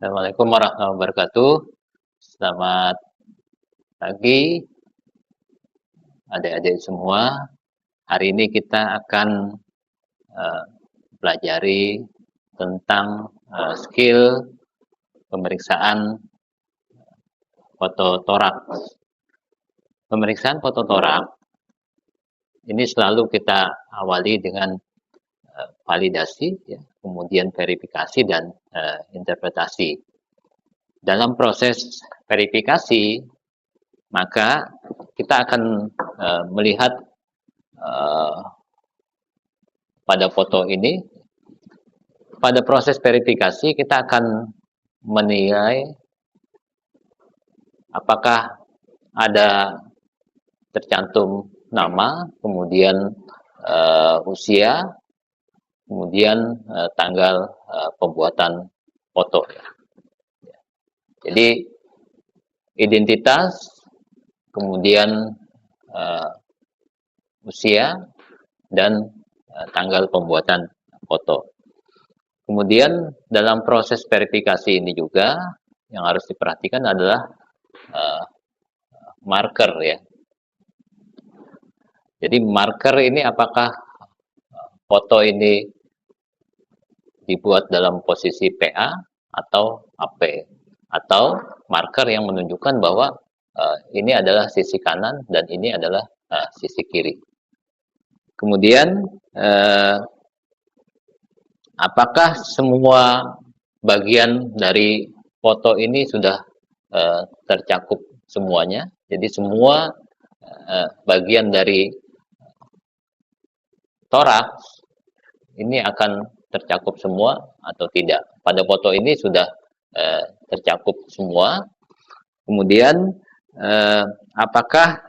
Assalamualaikum warahmatullahi wabarakatuh. Selamat pagi adik-adik semua. Hari ini kita akan uh, pelajari tentang skill pemeriksaan fototoraks. Pemeriksaan fototoraks ini selalu kita awali dengan validasi, ya, kemudian verifikasi dan interpretasi. Dalam proses verifikasi, maka kita akan melihat pada foto ini. Pada proses verifikasi kita akan menilai apakah ada tercantum nama, kemudian usia, kemudian tanggal pembuatan foto. Jadi identitas, kemudian usia, dan tanggal pembuatan foto. Kemudian dalam proses verifikasi ini juga yang harus diperhatikan adalah marker, ya. Jadi marker ini apakah foto ini dibuat dalam posisi PA atau AP, atau marker yang menunjukkan bahwa ini adalah sisi kanan dan ini adalah sisi kiri. Kemudian apakah semua bagian dari foto ini sudah tercakup semuanya? Jadi semua bagian dari toraks ini akan tercakup semua atau tidak? Pada foto ini sudah tercakup semua. Kemudian apakah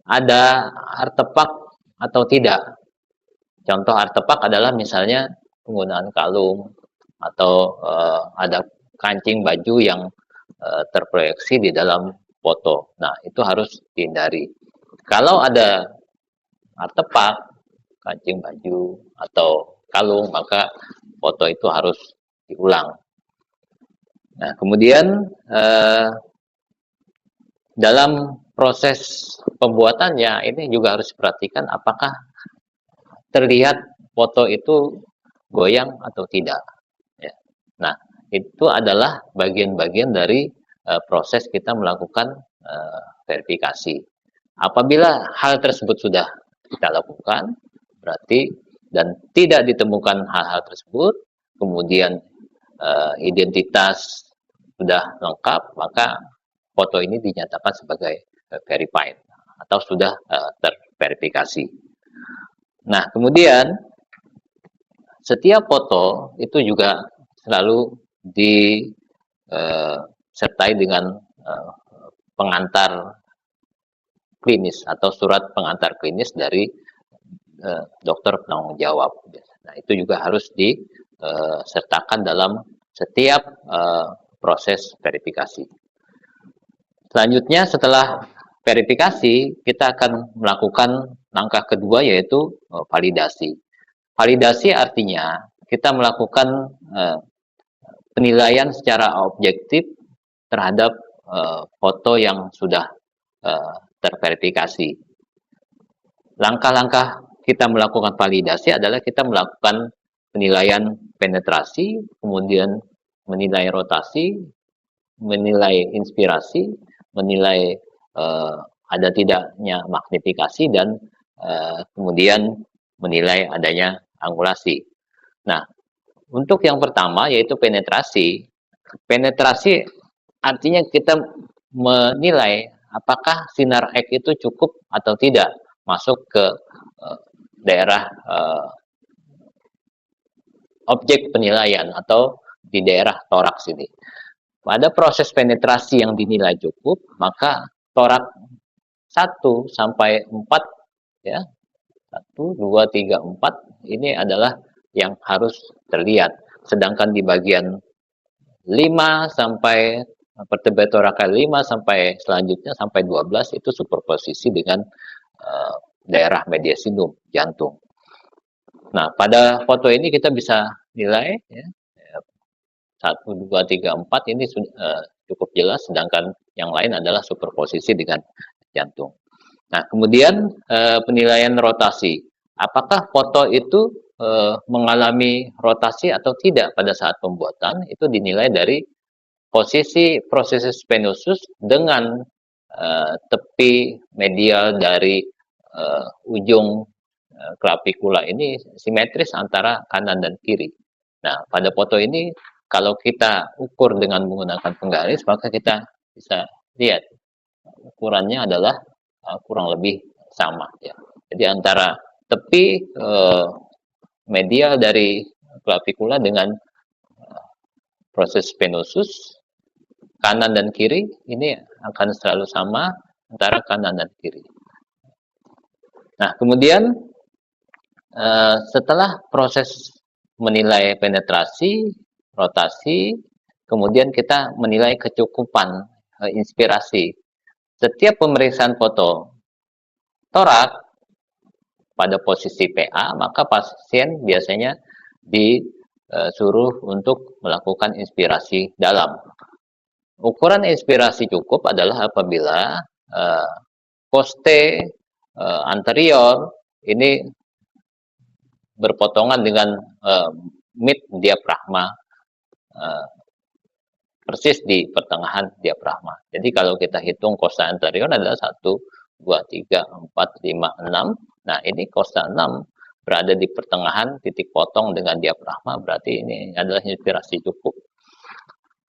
ada artefak atau tidak? Contoh artefak adalah misalnya penggunaan kalung atau ada kancing baju yang terproyeksi di dalam foto. Nah, itu harus dihindari. Kalau ada artefak, kancing baju atau kalung, maka foto itu harus diulang. Nah, kemudian dalam proses pembuatannya ini juga harus diperhatikan apakah terlihat foto itu goyang atau tidak. Ya. Nah, itu adalah bagian-bagian dari proses kita melakukan verifikasi. Apabila hal tersebut sudah kita lakukan, berarti dan tidak ditemukan hal-hal tersebut, kemudian identitas sudah lengkap, maka foto ini dinyatakan sebagai verified atau sudah terverifikasi. Nah, kemudian setiap foto itu juga selalu disertai dengan pengantar klinis atau surat pengantar klinis dari dokter penanggung jawab. Nah, itu juga harus disertakan dalam setiap proses verifikasi. Selanjutnya setelah verifikasi, kita akan melakukan langkah kedua yaitu validasi. Validasi artinya kita melakukan penilaian secara objektif terhadap foto yang sudah terverifikasi. Langkah-langkah kita melakukan validasi adalah kita melakukan penilaian penetrasi, kemudian menilai rotasi, menilai inspirasi, menilai ada tidaknya magnifikasi, dan kemudian menilai adanya angulasi. Nah, untuk yang pertama yaitu penetrasi. Penetrasi artinya kita menilai apakah sinar X itu cukup atau tidak masuk ke daerah objek penilaian atau di daerah toraks ini. Pada proses penetrasi yang dinilai cukup, maka toraks 1 sampai 4, ya, 1, 2, 3, 4 ini adalah yang harus terlihat. Sedangkan di bagian 5 sampai vertebrae torakal 5 sampai selanjutnya sampai 12 itu superposisi dengan daerah mediastinum, jantung. Nah, pada foto ini kita bisa nilai, ya, 1, 2, 3, 4 ini cukup jelas, sedangkan yang lain adalah superposisi dengan jantung. Nah, kemudian penilaian rotasi. Apakah foto itu mengalami rotasi atau tidak pada saat pembuatan, itu dinilai dari posisi prosesus venosus dengan tepi medial dari ujung clavicula ini simetris antara kanan dan kiri. Nah, pada foto ini kalau kita ukur dengan menggunakan penggaris, maka kita bisa lihat ukurannya adalah kurang lebih sama ya. Jadi antara tepi medial dari clavicula dengan proses venosus kanan dan kiri ini akan selalu sama antara kanan dan kiri. Nah, kemudian setelah proses menilai penetrasi, rotasi, kemudian kita menilai kecukupan inspirasi. Setiap pemeriksaan foto torak pada posisi PA, maka pasien biasanya disuruh untuk melakukan inspirasi dalam. Ukuran inspirasi cukup adalah apabila coste anterior ini berpotongan dengan mid diafragma persis di pertengahan diafragma. Jadi kalau kita hitung costa anterior adalah 1, 2, 3, 4, 5, 6. Nah, ini costa 6 berada di pertengahan titik potong dengan diafragma, berarti ini adalah inspirasi cukup.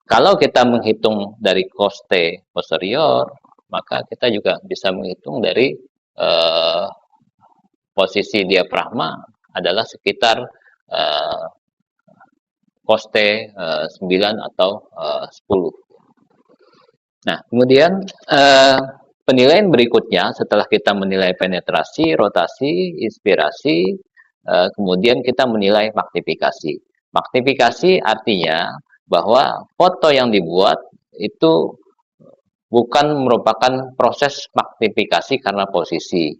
Kalau kita menghitung dari coste posterior, maka kita juga bisa menghitung dari posisi diafragma adalah sekitar coste 9 atau 10. Nah, kemudian penilaian berikutnya setelah kita menilai penetrasi, rotasi, inspirasi, kemudian kita menilai magnifikasi. Magnifikasi artinya bahwa foto yang dibuat itu bukan merupakan proses magnifikasi karena posisi.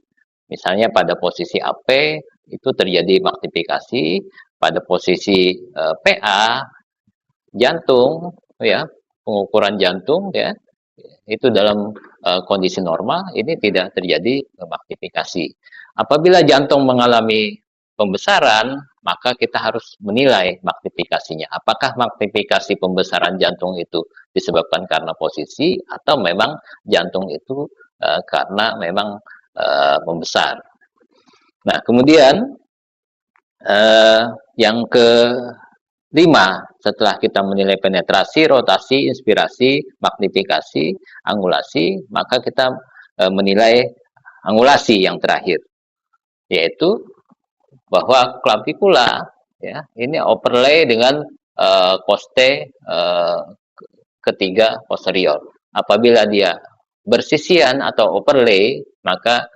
Misalnya pada posisi AP itu terjadi magnifikasi, pada posisi PA jantung ya, pengukuran jantung ya, itu dalam kondisi normal ini tidak terjadi magnifikasi. Apabila jantung mengalami pembesaran, maka kita harus menilai magnifikasinya. Apakah magnifikasi pembesaran jantung itu disebabkan karena posisi atau memang jantung itu karena memang membesar. Nah, kemudian yang kelima, setelah kita menilai penetrasi, rotasi, inspirasi, magnifikasi, angulasi, maka kita menilai angulasi yang terakhir, yaitu bahwa clavicula ya, ini overlay dengan coste ketiga posterior. Apabila dia bersisian atau overlay, maka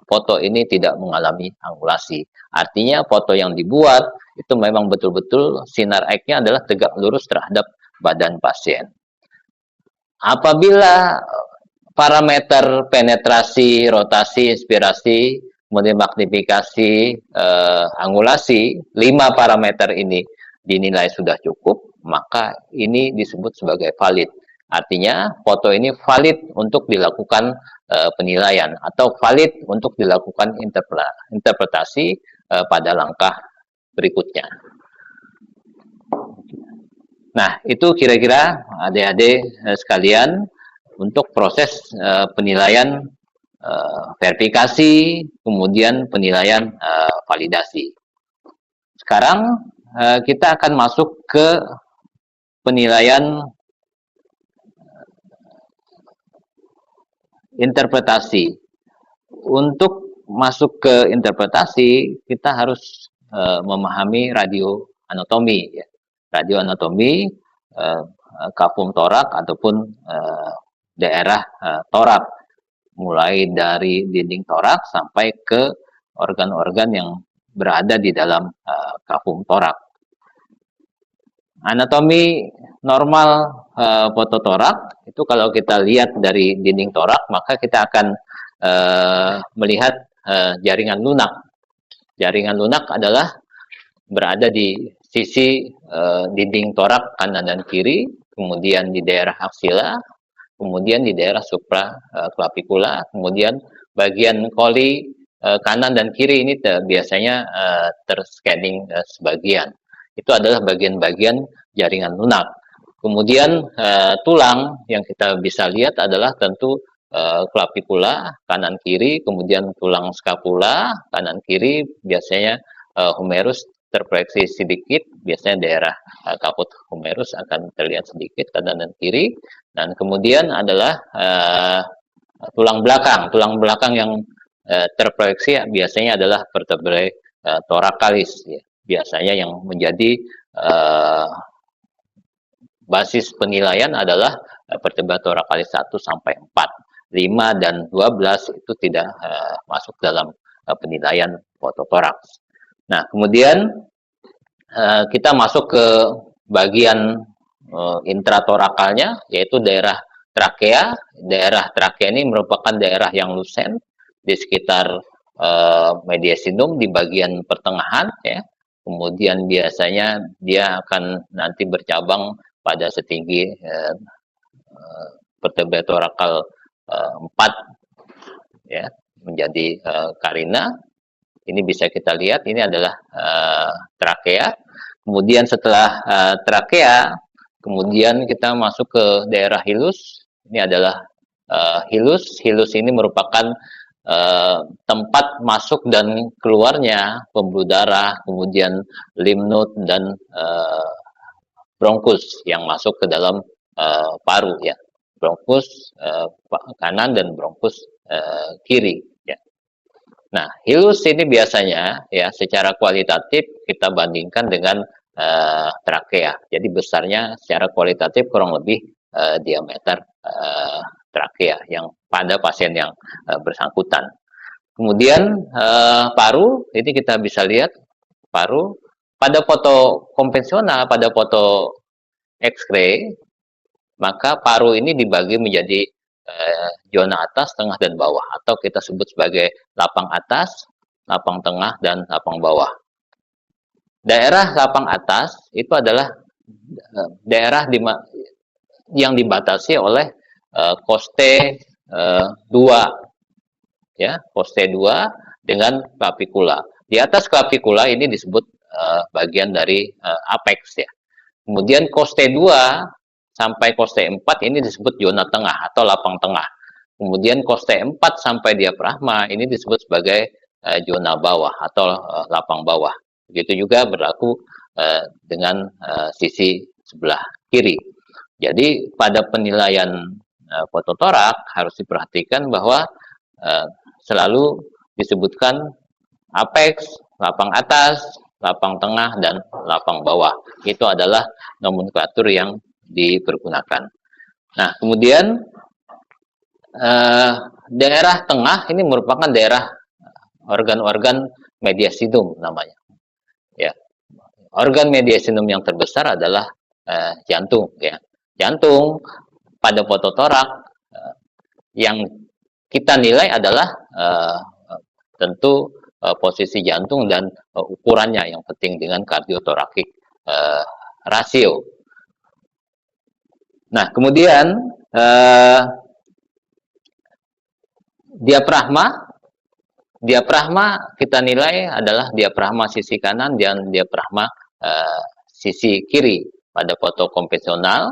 foto ini tidak mengalami angulasi. Artinya foto yang dibuat itu memang betul-betul sinar X-nya adalah tegak lurus terhadap badan pasien. Apabila parameter penetrasi, rotasi, inspirasi, kemudian magnifikasi, angulasi, 5 parameter ini dinilai sudah cukup, maka ini disebut sebagai valid. Artinya foto ini valid untuk dilakukan penilaian atau valid untuk dilakukan interpretasi pada langkah berikutnya. Nah, itu kira-kira adik-adik sekalian untuk proses penilaian verifikasi, kemudian penilaian validasi. Sekarang kita akan masuk ke penilaian interpretasi. Untuk masuk ke interpretasi, kita harus memahami radioanatomi. Ya. Radioanatomi, kafum torak ataupun daerah torak, mulai dari dinding torak sampai ke organ-organ yang berada di dalam kafum torak. Anatomi normal fototorak itu kalau kita lihat dari dinding torak, maka kita akan melihat jaringan lunak. Jaringan lunak adalah berada di sisi dinding torak kanan dan kiri, kemudian di daerah aksila, kemudian di daerah supraclavicular, kemudian bagian koli kanan dan kiri ini biasanya terscanning sebagian. Itu adalah bagian-bagian jaringan lunak. Kemudian tulang yang kita bisa lihat adalah tentu clavicula kanan kiri, kemudian tulang scapula kanan kiri, biasanya humerus terproyeksi sedikit, biasanya daerah kaput humerus akan terlihat sedikit kanan dan kiri, dan kemudian adalah tulang belakang yang terproyeksi biasanya adalah vertebrae thoracalis, ya. Biasanya yang menjadi basis penilaian adalah vertebrae thoracalis 1 sampai 4. 5 dan 12 itu tidak masuk dalam penilaian fototoraks. Nah, kemudian kita masuk ke bagian intratorakalnya, yaitu daerah trakea. Daerah trakea ini merupakan daerah yang lusen di sekitar mediastinum di bagian pertengahan, ya. Kemudian biasanya dia akan nanti bercabang pada setinggi vertebrae thorakal 4, ya, menjadi karina. Ini bisa kita lihat, ini adalah trakea. Kemudian setelah trakea, kemudian kita masuk ke daerah hilus. Ini adalah hilus. Hilus ini merupakan tempat masuk dan keluarnya pembuluh darah, kemudian lymph node dan bronkus yang masuk ke dalam paru, ya. Bronkus kanan dan bronkus kiri, ya. Nah, hilus ini biasanya, ya, secara kualitatif kita bandingkan dengan trakea. Jadi besarnya secara kualitatif kurang lebih diameter trakea yang pada pasien yang bersangkutan. Kemudian paru, ini kita bisa lihat paru pada foto konvensional, pada foto X-ray, maka paru ini dibagi menjadi zona atas, tengah, dan bawah, atau kita sebut sebagai lapang atas, lapang tengah, dan lapang bawah. Daerah lapang atas itu adalah daerah yang dibatasi oleh koste 2, ya, koste 2 dengan clavicula. Di atas clavicula ini disebut bagian dari apex, ya. Kemudian koste 2 sampai koste 4 ini disebut zona tengah atau lapang tengah. Kemudian koste 4 sampai diafragma ini disebut sebagai zona bawah atau lapang bawah. Begitu juga berlaku dengan sisi sebelah kiri. Jadi pada penilaian fototorak harus diperhatikan bahwa selalu disebutkan apex, lapang atas, lapang tengah, dan lapang bawah. Itu adalah nomenklatur yang dipergunakan. Nah, kemudian daerah tengah ini merupakan daerah organ-organ mediastinum namanya. Ya, organ mediastinum yang terbesar adalah jantung. Ya, jantung pada fototorak yang kita nilai adalah tentu posisi jantung dan ukurannya yang penting dengan kardiotorakik rasio. Nah, kemudian diafragma kita nilai adalah diafragma sisi kanan dan diafragma sisi kiri. Pada foto konvensional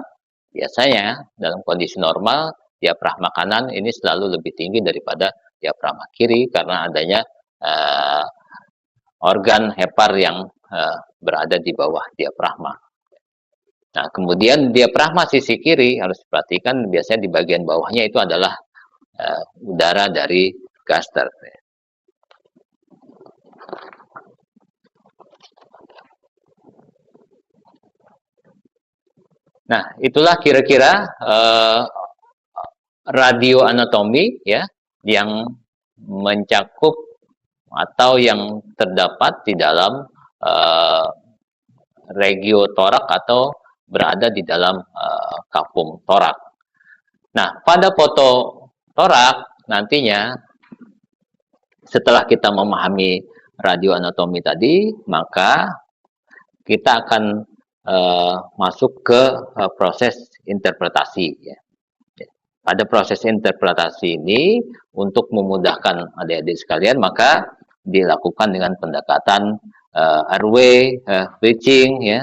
biasanya dalam kondisi normal diafragma kanan ini selalu lebih tinggi daripada diafragma kiri karena adanya organ hepar yang berada di bawah diafragma. Nah, kemudian diafragma sisi kiri harus diperhatikan, biasanya di bagian bawahnya itu adalah udara dari gaster. Nah, itulah kira-kira radioanatomi, ya, yang mencakup atau yang terdapat di dalam regiotorak atau berada di dalam kapung torak. Nah, pada foto torak nantinya setelah kita memahami radioanatomi tadi, maka kita akan masuk ke proses interpretasi. Ya. Pada proses interpretasi ini, untuk memudahkan adik-adik sekalian, maka dilakukan dengan pendekatan airway, breathing, ya,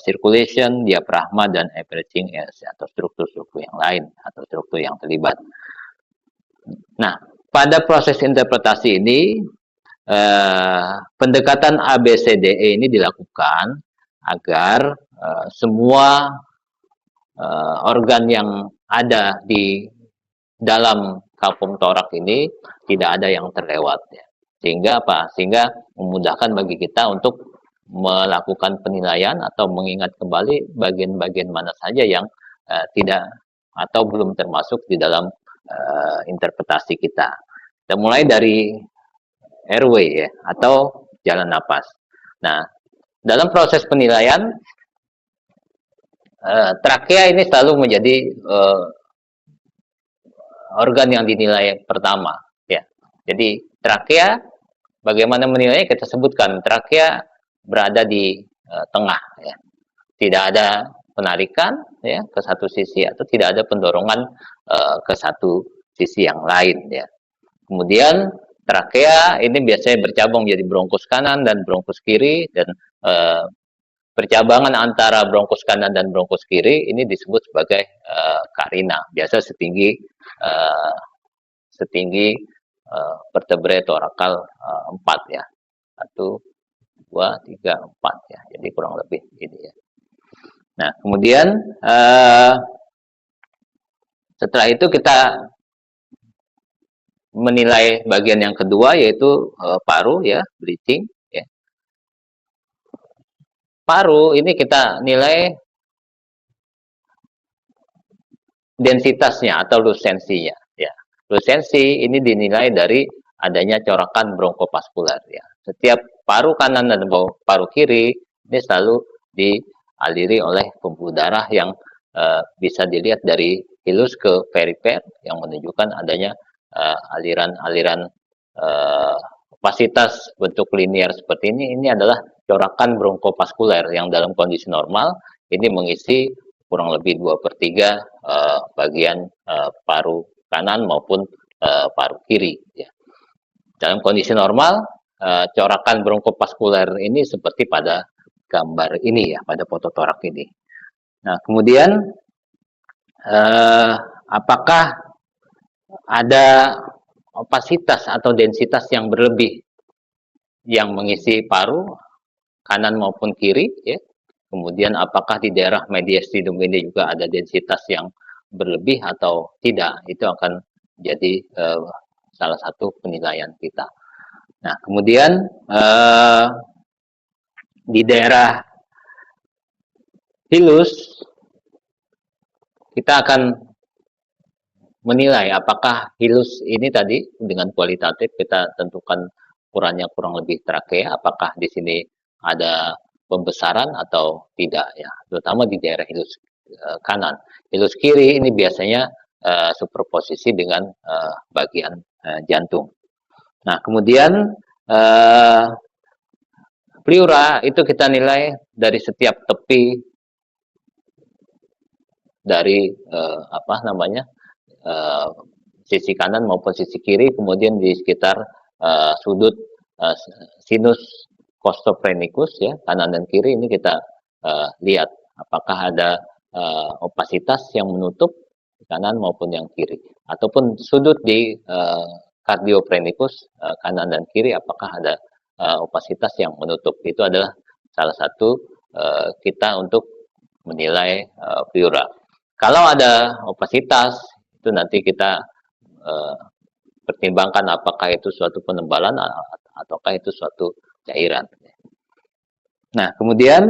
circulation, diafragma, dan averaging atau struktur-struktur yang lain atau struktur yang terlibat. Nah, pada proses interpretasi ini, pendekatan ABCDE ini dilakukan agar semua organ yang ada di dalam kapung torak ini tidak ada yang terlewat, ya. Sehingga apa? Sehingga memudahkan bagi kita untuk melakukan penilaian atau mengingat kembali bagian-bagian mana saja yang tidak atau belum termasuk di dalam interpretasi kita. Kita mulai dari airway, ya, atau jalan napas. Nah, dalam proses penilaian, trakea ini selalu menjadi organ yang dinilai pertama, ya. Jadi trakea, bagaimana menilainya kita sebutkan, trakea berada di tengah, ya. Tidak ada penarikan, ya, ke satu sisi atau tidak ada pendorongan ke satu sisi yang lain, ya. Kemudian trakea ini biasanya bercabang menjadi bronkus kanan dan bronkus kiri, dan percabangan antara bronkus kanan dan bronkus kiri ini disebut sebagai karina. Biasa setinggi vertebrae torakal 4, ya. 1, 2, 3, 4, ya. Jadi kurang lebih ini, ya. Nah, kemudian setelah itu kita menilai bagian yang kedua, yaitu paru, ya, breathing, ya. Paru ini kita nilai densitasnya atau lusensinya, ya. Lusensi ini dinilai dari adanya corakan bronkopaskular, ya. Setiap paru kanan dan paru kiri ini selalu dialiri oleh pembuluh darah yang bisa dilihat dari hilus ke perifer, yang menunjukkan adanya aliran-aliran opasitas bentuk linear seperti ini. Ini adalah corakan bronkopaskuler yang dalam kondisi normal ini mengisi kurang lebih 2/3 bagian paru kanan maupun paru kiri, ya. Dalam kondisi normal, corakan bronkopaskuler ini seperti pada gambar ini, ya, pada foto torak ini. Nah, kemudian apakah ada opasitas atau densitas yang berlebih yang mengisi paru kanan maupun kiri, ya. Kemudian apakah di daerah mediastinum ini juga ada densitas yang berlebih atau tidak, itu akan jadi salah satu penilaian kita. Nah, kemudian di daerah hilus kita akan menilai apakah hilus ini tadi dengan kualitatif kita tentukan ukurannya kurang lebih trakea, apakah di sini ada pembesaran atau tidak, ya, terutama di daerah hilus kanan. Hilus kiri ini biasanya superposisi dengan bagian jantung. Nah, kemudian pleura itu kita nilai dari setiap tepi dari sisi kanan maupun sisi kiri, kemudian di sekitar sudut sinus costophrenicus, ya, kanan dan kiri ini kita lihat apakah ada opasitas yang menutup kanan maupun yang kiri, ataupun sudut di cardiophrenikus kanan dan kiri apakah ada opasitas yang menutup. Itu adalah salah satu kita untuk menilai pleura. Kalau ada opasitas, itu nanti kita pertimbangkan apakah itu suatu penebalan ataukah itu suatu cairan. Nah, kemudian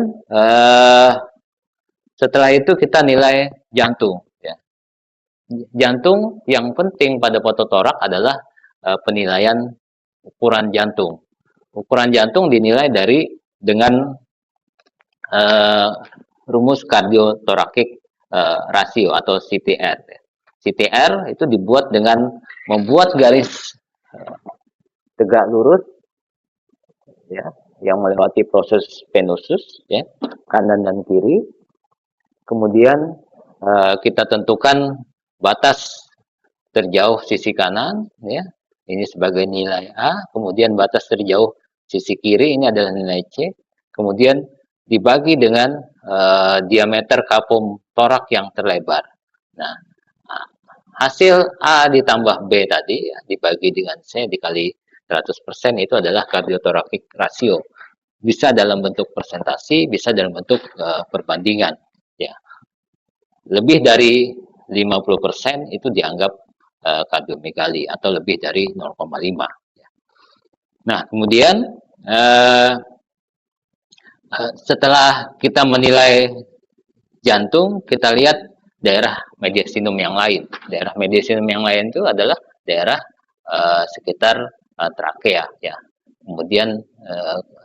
setelah itu kita nilai jantung, ya. Jantung yang penting pada fototorak adalah penilaian ukuran jantung. Ukuran jantung dinilai dengan rumus kardiotorakik rasio atau CTR. CTR itu dibuat dengan membuat garis tegak lurus, ya, yang melewati proses venosus, ya, kanan dan kiri. Kemudian kita tentukan batas terjauh sisi kanan, ya, ini sebagai nilai A. Kemudian batas terjauh sisi kiri ini adalah nilai C. Kemudian dibagi dengan diameter kapum torak yang terlebar. Nah, hasil A ditambah B tadi ya, dibagi dengan C dikali 100% itu adalah kardiotorakik rasio. Bisa dalam bentuk persentasi, bisa dalam bentuk perbandingan. Ya. Lebih dari 50% itu dianggap kardiomegali atau lebih dari 0,5. Nah, kemudian setelah kita menilai jantung, kita lihat daerah mediastinum yang lain. Daerah mediastinum yang lain itu adalah daerah sekitar trakea, ya. Kemudian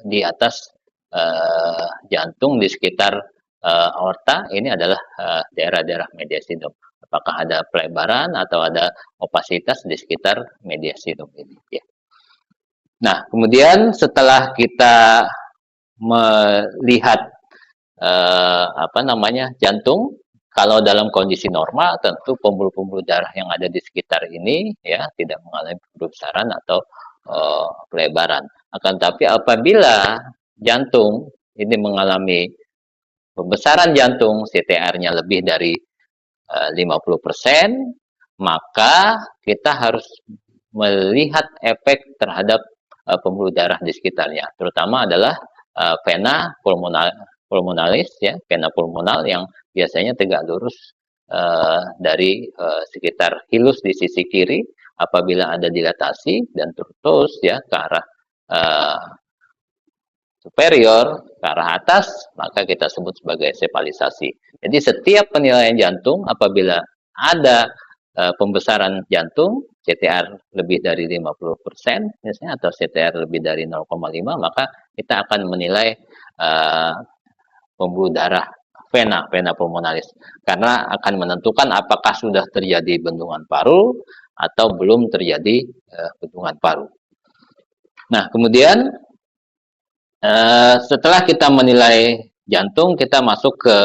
di atas jantung di sekitar aorta ini adalah daerah-daerah mediastinum. Apakah ada pelebaran atau ada opasitas di sekitar mediastinum ini, ya. Nah, kemudian setelah kita melihat jantung, kalau dalam kondisi normal tentu pembuluh-pembuluh darah yang ada di sekitar ini ya tidak mengalami pembesaran atau pelebaran. Akan tapi apabila jantung ini mengalami pembesaran jantung, CTR-nya lebih dari 50%, maka kita harus melihat efek terhadap pembuluh darah di sekitarnya, terutama adalah vena pulmonalis, ya, vena pulmonal yang biasanya tegak lurus dari sekitar hilus di sisi kiri. Apabila ada dilatasi dan terus ya ke arah superior, ke arah atas, maka kita sebut sebagai sepalisasi. Jadi setiap penilaian jantung apabila ada pembesaran jantung, CTR lebih dari 50% misalnya, atau CTR lebih dari 0,5, maka kita akan menilai pembuluh darah vena pulmonalis, karena akan menentukan apakah sudah terjadi bendungan paru atau belum terjadi bendungan paru. Nah, kemudian setelah kita menilai jantung, kita masuk ke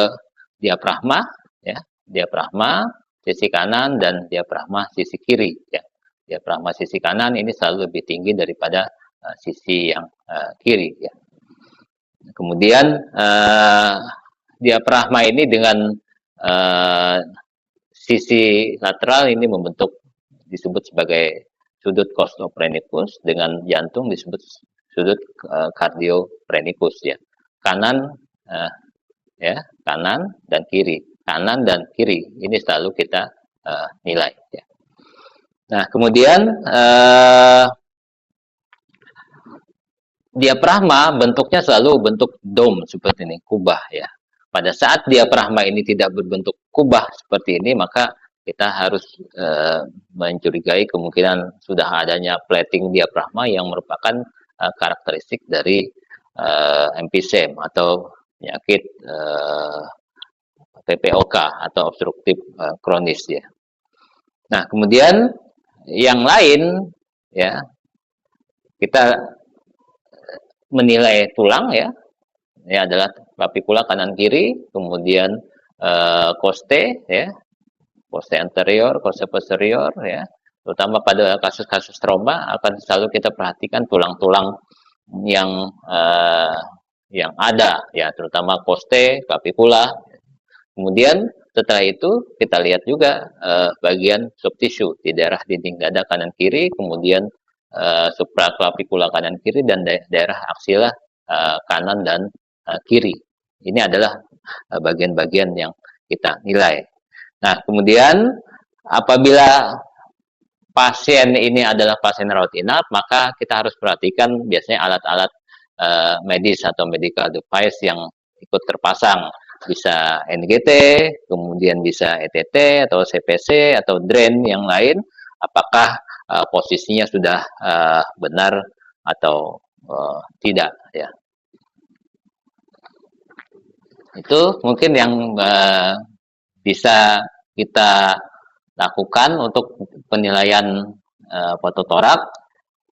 diafragma, ya, diafragma sisi kanan dan diafragma sisi kiri, ya. Diafragma sisi kanan ini selalu lebih tinggi daripada sisi yang kiri, ya. Kemudian diafragma ini dengan sisi lateral ini membentuk disebut sebagai sudut costophrenicus, dengan jantung disebut sudut cardiophrenikus, ya. Kanan ya, kanan dan kiri. Kanan dan kiri ini selalu kita nilai, ya. Nah, kemudian diafragma bentuknya selalu bentuk dome seperti ini, kubah, ya. Pada saat diafragma ini tidak berbentuk kubah seperti ini, maka kita harus mencurigai kemungkinan sudah adanya plating diafragma yang merupakan karakteristik dari emphysem atau penyakit PPOK atau obstruktif kronis, ya. Nah, kemudian yang lain, ya, kita menilai tulang, ya. Ini adalah clavicula kanan kiri, kemudian costae, ya, costae anterior, costae posterior, ya. Terutama pada kasus-kasus trauma akan selalu kita perhatikan tulang-tulang yang ada, ya, terutama costae, clavicula. Kemudian setelah itu kita lihat juga bagian subtisu di daerah dinding dada kanan kiri, kemudian supraclavicula kanan kiri, dan daerah aksila kanan dan kiri. Ini adalah bagian-bagian yang kita nilai. Nah, kemudian apabila pasien ini adalah pasien rawat inap, maka kita harus perhatikan biasanya alat-alat medis atau medical device yang ikut terpasang. Bisa NGT, kemudian bisa ETT atau CPC atau drain yang lain, apakah posisinya sudah benar atau tidak, ya. Itu mungkin yang bisa kita lakukan untuk penilaian fototorak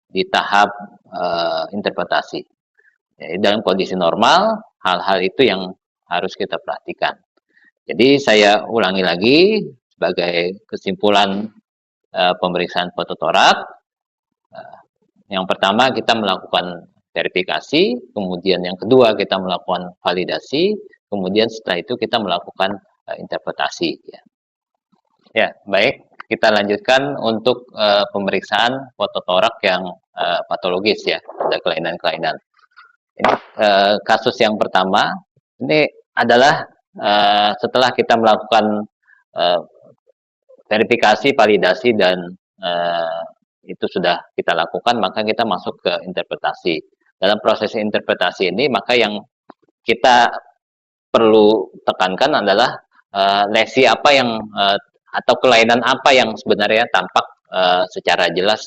di tahap interpretasi. Ya, dalam kondisi normal, hal-hal itu yang harus kita perhatikan. Jadi saya ulangi lagi sebagai kesimpulan pemeriksaan fototorak. Yang pertama kita melakukan verifikasi, kemudian yang kedua kita melakukan validasi, kemudian setelah itu kita melakukan interpretasi. Ya, baik. Kita lanjutkan untuk pemeriksaan fototorak yang patologis ya, ada kelainan-kelainan. Ini kasus yang pertama, ini adalah setelah kita melakukan verifikasi, validasi, dan itu sudah kita lakukan, maka kita masuk ke interpretasi. Dalam proses interpretasi ini, maka yang kita perlu tekankan adalah lesi apa yang atau kelainan apa yang sebenarnya tampak secara jelas,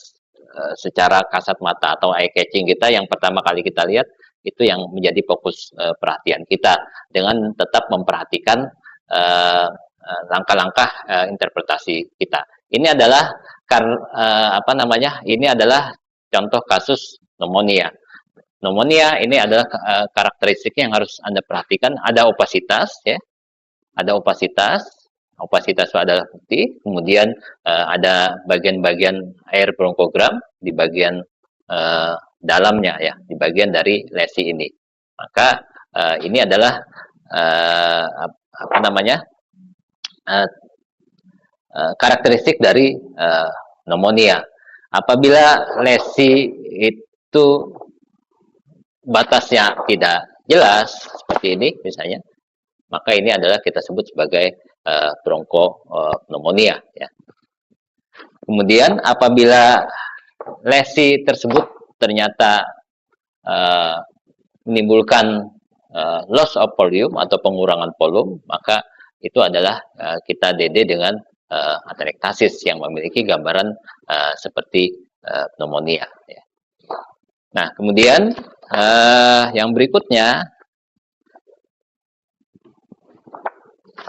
secara kasat mata atau eye catching kita yang pertama kali kita lihat, itu yang menjadi fokus perhatian kita dengan tetap memperhatikan langkah-langkah interpretasi kita. Ini adalah ini adalah contoh kasus pneumonia. Pneumonia ini adalah karakteristiknya yang harus Anda perhatikan. Ada opasitas, ya, ada opasitas. Opasitas itu adalah putih. Kemudian ada bagian-bagian air bronkogram di bagian dalamnya, ya, di bagian dari lesi ini. Maka ini adalah karakteristik dari pneumonia. Apabila lesi itu batasnya tidak jelas seperti ini misalnya, maka ini adalah kita sebut sebagai bronkopneumonia, ya. Kemudian apabila lesi tersebut ternyata menimbulkan loss of volume atau pengurangan volume, maka itu adalah kita DD dengan atelektasis yang memiliki gambaran seperti pneumonia, ya. Nah, kemudian yang berikutnya,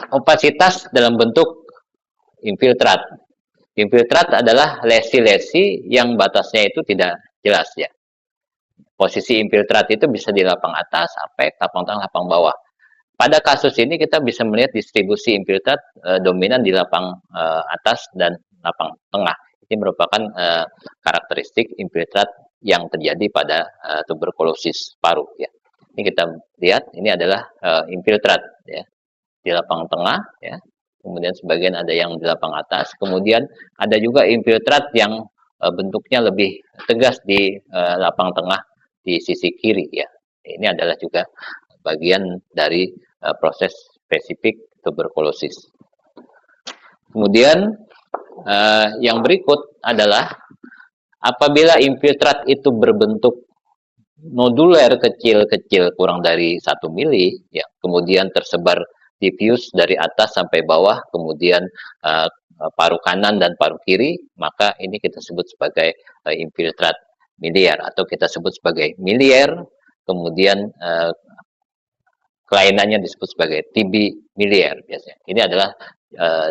opasitas dalam bentuk infiltrat. Infiltrat adalah lesi-lesi yang batasnya itu tidak jelas, ya. Posisi infiltrat itu bisa di lapang atas, apek, lapang tengah, lapang bawah. Pada kasus ini kita bisa melihat distribusi infiltrat dominan di lapang atas dan lapang tengah. Ini merupakan karakteristik infiltrat yang terjadi pada tuberkulosis paru, ya. Ini kita lihat, ini adalah infiltrat, ya, di lapang tengah, ya. Kemudian sebagian ada yang di lapang atas. Kemudian ada juga infiltrat yang bentuknya lebih tegas di lapang tengah di sisi kiri, ya. Ini adalah juga bagian dari proses spesifik tuberkulosis. Kemudian yang berikut adalah apabila infiltrat itu berbentuk noduler kecil-kecil kurang dari 1 mili, ya, kemudian tersebar diffuse dari atas sampai bawah, kemudian paru kanan dan paru kiri, maka ini kita sebut sebagai infiltrat miliar atau kita sebut sebagai miliar. Kemudian kelainannya disebut sebagai TB miliar biasanya. Ini adalah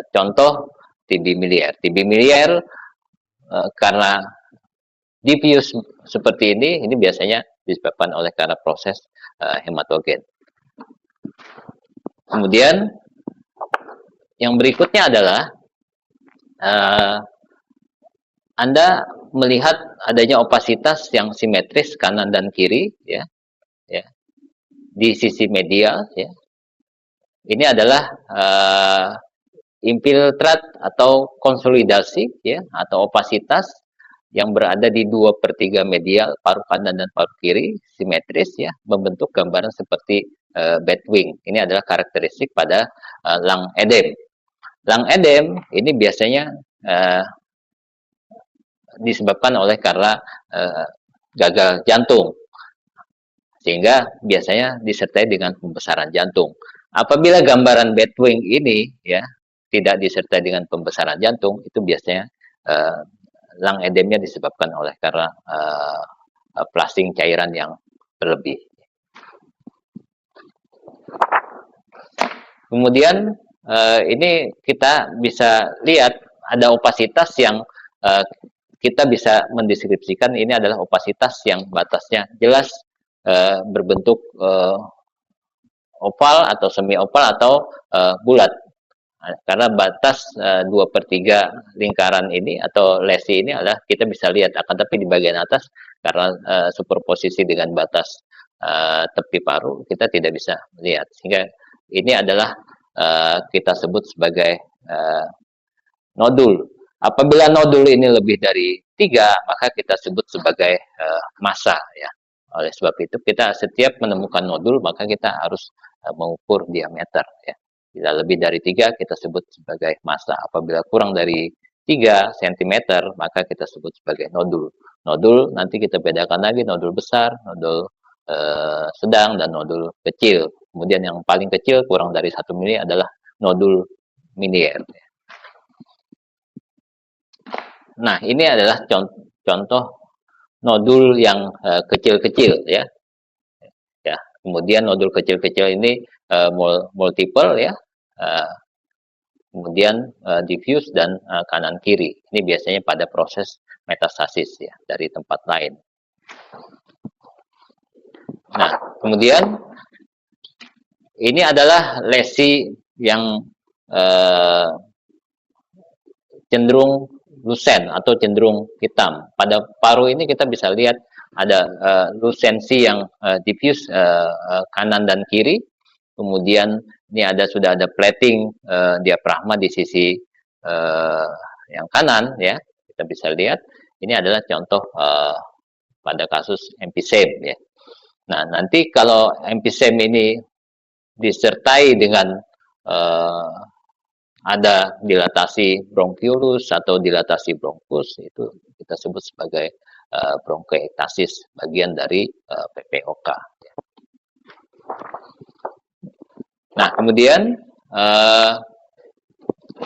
contoh TB miliar. TB miliar karena diffuse seperti ini biasanya disebabkan oleh karena proses hematogen. Kemudian yang berikutnya adalah Anda melihat adanya opasitas yang simetris kanan dan kiri, ya, ya, di sisi medial, ya. Ini adalah infiltrat atau konsolidasi, ya, atau opasitas yang berada di 2/3 medial paru kanan dan paru kiri, simetris, ya, membentuk gambaran seperti batwing. Ini adalah karakteristik pada lung edem. Lung edem ini biasanya disebabkan oleh karena gagal jantung, sehingga biasanya disertai dengan pembesaran jantung. Apabila gambaran batwing ini, ya, tidak disertai dengan pembesaran jantung, itu biasanya lung edemnya disebabkan oleh karena flushing cairan yang berlebih. Kemudian ini kita bisa lihat ada opasitas yang kita bisa mendeskripsikan ini adalah opasitas yang batasnya jelas berbentuk oval atau semi oval atau bulat. Karena batas 2/3 lingkaran ini atau lesi ini adalah kita bisa lihat, akan tapi di bagian atas karena superposisi dengan batas tepi paru kita tidak bisa melihat, sehingga ini adalah kita sebut sebagai nodul. Apabila nodul ini lebih dari 3, maka kita sebut sebagai massa ya. Oleh sebab itu kita setiap menemukan nodul maka kita harus mengukur diameter ya. Bila lebih dari 3 kita sebut sebagai massa. Apabila kurang dari 3 cm maka kita sebut sebagai nodul. Nodul nanti kita bedakan lagi nodul besar, nodul sedang, dan nodul kecil. Kemudian yang paling kecil kurang dari 1 mili adalah nodul minier. Nah, ini adalah contoh nodul yang kecil-kecil ya. Ya, kemudian nodul kecil-kecil ini multiple ya. Kemudian diffuse dan kanan kiri. Ini biasanya pada proses metastasis ya dari tempat lain. Nah, kemudian ini adalah lesi yang cenderung lusen atau cenderung hitam. Pada paru ini kita bisa lihat ada lusensi yang diffuse kanan dan kiri. Kemudian ini sudah ada plating diafragma di sisi yang kanan ya. Kita bisa lihat ini adalah contoh pada kasus emphysema ya. Nah, nanti kalau emphysema ini disertai dengan ada dilatasi bronkiolus atau dilatasi bronkus, itu kita sebut sebagai bronkiektasis, bagian dari PPOK. Nah, kemudian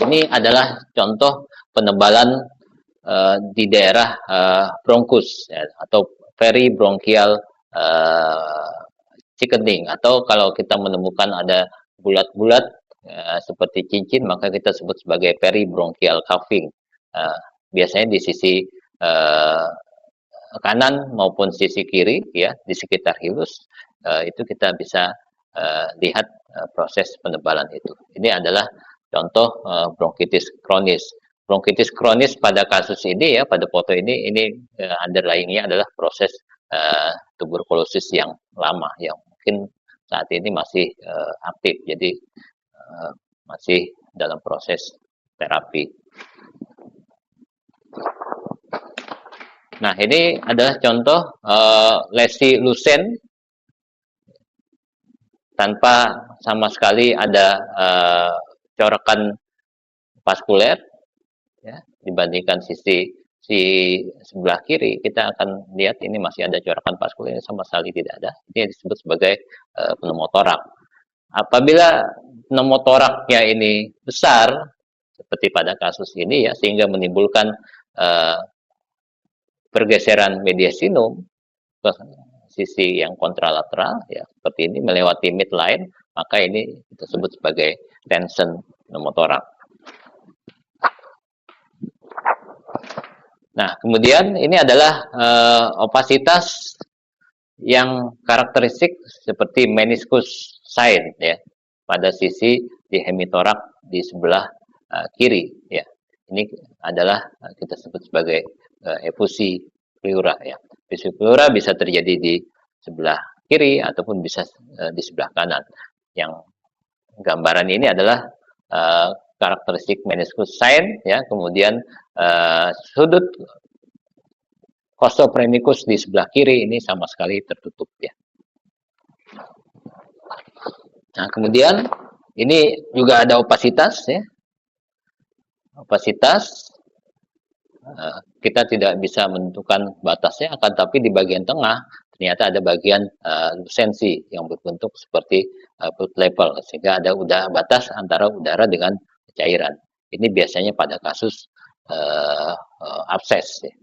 ini adalah contoh penebalan di daerah bronkus ya, atau peribronchial thickening, atau kalau kita menemukan ada bulat-bulat seperti cincin maka kita sebut sebagai peribronchial cuffing. Biasanya di sisi kanan maupun sisi kiri ya, di sekitar hilus itu kita bisa lihat proses penebalan itu. Ini adalah contoh bronkitis kronis. Bronkitis kronis pada kasus ini ya, pada foto ini underlying-nya adalah proses tuberkulosis yang lama yang mungkin saat ini masih aktif, jadi masih dalam proses terapi. Nah, ini adalah contoh lesi lusen tanpa sama sekali ada corekan vaskuler ya, dibandingkan sisi sebelah kiri kita akan lihat ini masih ada corekan vaskuler, sama sekali tidak ada. Ini disebut sebagai pneumotorak. Apabila pneumotoraknya ini besar seperti pada kasus ini ya, sehingga menimbulkan pergeseran mediastinum ke sisi yang kontralateral ya, seperti ini melewati midline, maka ini kita sebut sebagai tension pneumotorak. Nah, kemudian ini adalah opasitas yang karakteristik seperti meniscus sign ya, pada sisi di hemitorak di sebelah kiri ya. Ini adalah kita sebut sebagai efusi pleura ya. Efusi pleura bisa terjadi di sebelah kiri ataupun bisa di sebelah kanan. Yang gambaran ini adalah karakteristik meniscus sign ya, kemudian sudut costophrenicus di sebelah kiri ini sama sekali tertutup ya. Nah, kemudian ini juga ada opasitas ya. Opasitas kita tidak bisa menentukan batasnya, akan tapi di bagian tengah ternyata ada bagian lusensi yang berbentuk seperti blood level, sehingga ada batas antara udara dengan cairan. Ini biasanya pada kasus abses ya.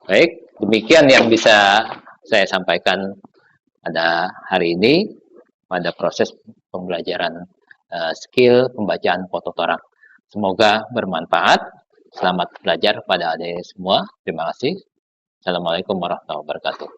Baik, demikian yang bisa saya sampaikan pada hari ini pada proses pembelajaran skill pembacaan fototorak. Semoga bermanfaat. Selamat belajar pada adik semua. Terima kasih. Assalamualaikum warahmatullahi wabarakatuh.